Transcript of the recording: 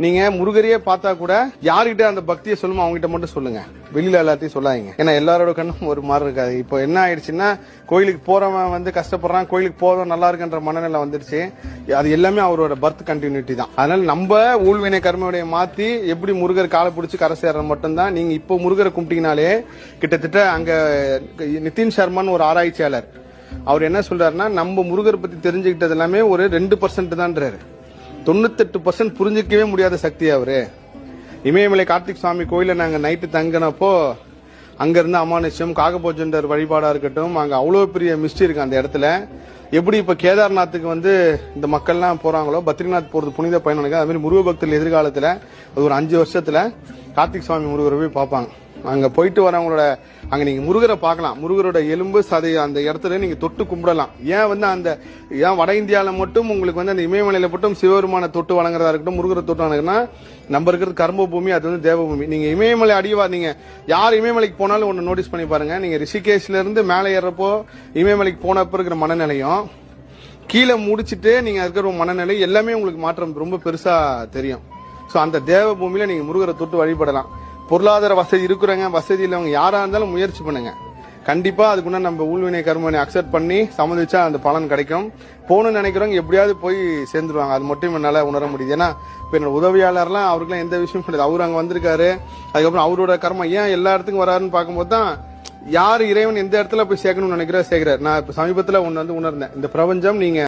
நீங்க முருகரையே பார்த்தா கூட யாருகிட்ட அந்த பக்தியை சொல்லுமோ அவங்ககிட்ட மட்டும் சொல்லுங்க, வெளியில எல்லாத்தையும் சொல்லாதீங்க. ஏன்னா எல்லாரோட கண்ணும் ஒரு மாதிரி இருக்காது. இப்போ என்ன ஆயிடுச்சுன்னா, கோயிலுக்கு போறவன் வந்து கஷ்டப்படுறான், கோயிலுக்கு போறவன் நல்லா இருக்குன்ற மனநிலை வந்துருச்சு. அது எல்லாமே அவரோட பர்த் கண்டினியூட்டி தான். அதனால நம்ம ஊழ்வினை கர்மவினையை மாத்தி எப்படி முருகர் காலை பிடிச்சி கரை சேர்றது மட்டும்தான். நீங்க இப்போ முருகரை கும்பிட்டீங்கனாலே கிட்டத்தட்ட அங்க நிதின் சர்மான்னு ஒரு ஆராய்ச்சியாளர் அவர் என்ன சொல்றாருன்னா, நம்ம முருகரை பத்தி தெரிஞ்சுக்கிட்டது எல்லாமே ஒரு 2% தான்றாரு. 98% புரிஞ்சிக்கவே முடியாத சக்தி அவரு. இமயமலை கார்த்திக் சுவாமி கோயில நாங்க நைட்டு தங்கினப்போ அங்க இருந்து அமானுஷ்யம் காகபோஜண்டர் வழிபாடா இருக்கட்டும், அங்க அவ்வளவு பெரிய மிஸ்ட்ரி இருக்கு அந்த இடத்துல. எப்படி இப்ப கேதார்நாத்துக்கு வந்து இந்த மக்கள்லாம் போறாங்களோ, பத்ரிநாத் போறது புனித பயணம், அது மாதிரி முருக பக்தர்கள் எதிர்காலத்துல ஒரு 5 வருஷத்துல கார்த்திக் சுவாமி முருகரை போய் பார்ப்பாங்க. அங்க போயிட்டு வரவங்களோட அங்க நீங்க முருகரை பார்க்கலாம். முருகரோட எலும்பு சதை அந்த இடத்துல நீங்க தொட்டு கும்பிடலாம். ஏன் வந்து அந்த ஏன் வட இந்தியாவில மட்டும் உங்களுக்கு வந்து அந்த இமயமலையில மட்டும் சிவபெருமான தொட்டு வணங்குறதா இருக்கட்டும், முருகரை தொட்டு வணங்குறதுனா நம்ம இருக்கிறது கர்ம பூமி, அது வந்து தேவபூமி. நீங்க இமயமலை அடிவா நீங்க யார் இமயமலைக்கு போனாலும் ஒன்னு நோட்டீஸ் பண்ணி பாருங்க. நீங்க ரிஷிகேஷ்ல இருந்து மேலே ஏறப்போ இமயமலைக்கு போனப்ப இருக்கிற மனநிலையும் கீழே முடிச்சிட்டு நீங்க இருக்கிற மனநிலை எல்லாமே உங்களுக்கு மாற்றம் ரொம்ப பெருசா தெரியும். சோ அந்த தேவ பூமியில நீங்க முருகரை தொட்டு வழிபடலாம். பொருளாதார வசதி இருக்கிறவங்க, வசதி இல்லவங்க யாரா இருந்தாலும் முயற்சி பண்ணுங்க. கண்டிப்பா அதுக்குன்னா நம்ம ஊழ்வினை கர்மனை அக்செப்ட் பண்ணி சம்மதிச்சா அந்த பலன் கிடைக்கும். போகணும்னு நினைக்கிறவங்க எப்படியாவது போய் சேர்ந்துருவாங்க. அது மட்டும் என்னால உணர முடியுது. ஏன்னா இப்ப என்னோட உதவியாளர்லாம் அவருக்குலாம் எந்த விஷயம் கிடையாது. அவரு அங்க வந்திருக்காரு. அதுக்கப்புறம் அவரோட கர்மம் ஏன் எல்லா இடத்துக்கும் வராருன்னு பார்க்கும்போது தான் யார் இறைவன் எந்த இடத்துல போய் சேர்க்கணும்னு நினைக்கிறா சேர்க்கிறார். நான் இப்ப சமீபத்துல ஒன்னு வந்து உணர்ந்தேன். இந்த பிரபஞ்சம் நீங்க